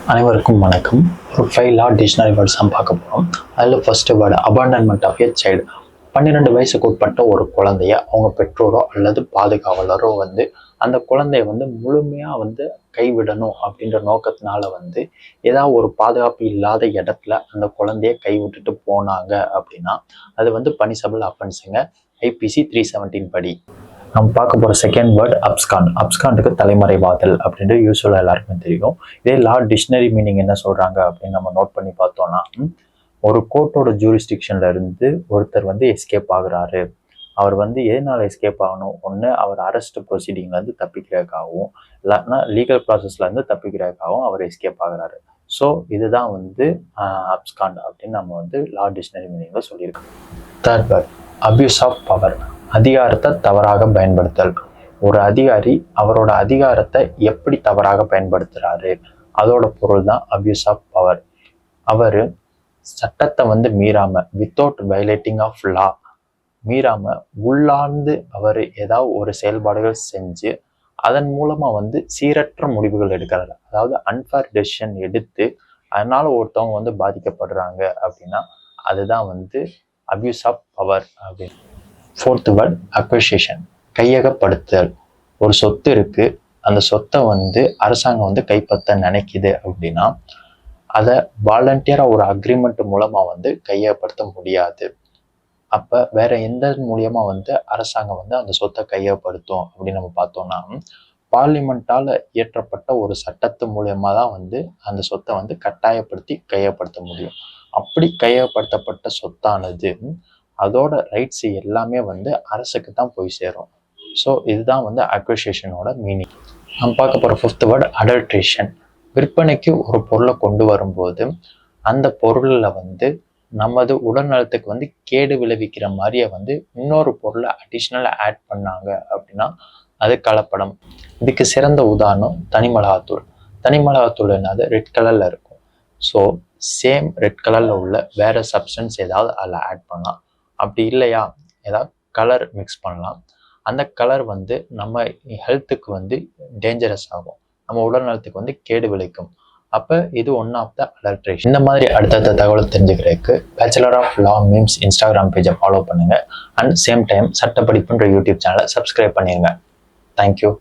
அனைவருக்கும் வணக்கம். ஒரு 5 லா டிக்ஷனரி வேர்ட்ஸ் தான் பார்க்க போகிறோம். அதில் first word abandonment of a child. 12 வயசுக்கு உட்பட்ட ஒரு குழந்தைய அவங்க பெற்றோரோ அல்லது பாதுகாவலரோ அந்த குழந்தைய முழுமையாக கைவிடணும் அப்படின்ற நோக்கத்தினால ஏதாவது ஒரு பாதுகாப்பு இல்லாத இடத்துல அந்த குழந்தைய கைவிட்டுட்டு போனாங்க அப்படின்னா அது பனிஷபிள் அஃபென்ஸுங்க. ஐபிசி 317 படி. நம்ம பார்க்க போகிற செகண்ட் வேர்ட் அப்ஸ்காண்ட். அப்ஸ்காண்டுக்கு தலைமறைவாதல் அப்படின்ட்டு யூஸ்வலாக எல்லாருக்குமே தெரியும். இதே லா டிக்ஷனரி மீனிங் என்ன சொல்கிறாங்க அப்படின்னு நம்ம நோட் பண்ணி பார்த்தோம்னா, ஒரு கோர்ட்டோட ஜூரிஸ்டிக்ஷன்ல இருந்து ஒருத்தர் எஸ்கேப் ஆகுறாரு. அவர் எதனால எஸ்கேப் ஆகணும்? ஒன்று, அவர் அரெஸ்ட் ப்ரொசீடிங்லேருந்து தப்பிக்கிறதுக்காகவும், இல்லைன்னா லீகல் ப்ராசஸ்லேருந்து தப்பிக்கிறதுக்காகவும் அவர் எஸ்கேப் ஆகுறாரு. ஸோ இதுதான் அப்ஸ்காண்ட் அப்படின்னு நம்ம லா டிக்ஷனரி மீனிங்கில் சொல்லியிருக்கோம். Third word abuse of power. அதிகாரத்தை தவறாக பயன்படுத்தல். ஒரு அதிகாரி அவரோட அதிகாரத்தை எப்படி தவறாக பயன்படுத்துறாரு, அதோட பொருள் தான் அபியூஸ் ஆஃப் பவர். அவர் சட்டத்தை மீறாம, வித்தவுட் வயலேட்டிங் ஆஃப் லா, மீறாம உள்ளார்ந்து அவர் ஏதாவது ஒரு செயல்பாடுகள் செஞ்சு அதன் மூலமா சீரற்ற முடிவுகள் எடுக்கிறாரு. அதாவது அன்ஃபேர் டெசிஷன் எடுத்து அதனால ஒருத்தவங்க பாதிக்கப்படுறாங்க அப்படின்னா அதுதான் அபியூஸ் ஆஃப் பவர் அப்படின்னு. Fourth word acquisition. கையகப்படுத்துதல். ஒரு சொத்து இருக்கு, அந்த சொத்தை அரசாங்கம் கைப்பற்ற நினைக்குது அப்படின்னா அதை வாலண்டியரா ஒரு அக்ரிமெண்ட் மூலமா கையகப்படுத்த முடியாது. அப்ப வேற எந்த மூலியமா அரசாங்கம் அந்த சொத்தை கையகப்படுத்தும் அப்படின்னு நம்ம பார்த்தோம்னா, பார்லிமெண்டால இயற்றப்பட்ட ஒரு சட்டத்து மூலியமா தான் அந்த சொத்தை கட்டாயப்படுத்தி கையகப்படுத்த முடியும். அப்படி கையகப்படுத்தப்பட்ட சொத்தானது அதோட ரைட்ஸ் எல்லாமே அரசுக்கு தான் போய் சேரும். ஸோ இதுதான் அக்விசிஷனோட மீனிங். நம்ம பார்க்க போகிற ஃபிஃப்த் வேர்ட் அடல்ட்ரேஷன். விற்பனைக்கு ஒரு பொருளை கொண்டு வரும்போது அந்த பொருளில் நமது உடல்நலத்துக்கு கேடு விளைவிக்கிற மாதிரியே இன்னொரு பொருளை அடிஷ்னலாக ஆட் பண்ணாங்க அப்படின்னா அது கலப்படம். இதுக்கு சிறந்த உதாரணம் தனிமிளகாத்தூள். தனிமிளகாத்தூள் என்னது ரெட் கலரில் இருக்கும். ஸோ சேம் ரெட் கலரில் உள்ள வேற சப்ஸ்டன்ஸ் ஏதாவது அதில் ஆட் பண்ணலாம். அப்படி இல்லையா ஏதாவது கலர் மிக்ஸ் பண்ணலாம். அந்த கலர் நம்ம ஹெல்த்துக்கு டேஞ்சரஸ் ஆகும், நம்ம உடல் நலத்துக்கு கேடு விளைக்கும். அப்போ இது ஒன் ஆஃப் த அடல்ட்ரேஷன். இந்த மாதிரி அடுத்தடுத்த தகவல் தெரிஞ்சுக்கிறதுக்கு bachelor of law memes Instagram பேஜை ஃபாலோ பண்ணுங்க. அண்ட் சேம் டைம் சட்டப்படிப்புன்ற யூடியூப் சேனலை சப்ஸ்கிரைப் பண்ணிடுங்க. தேங்க்யூ.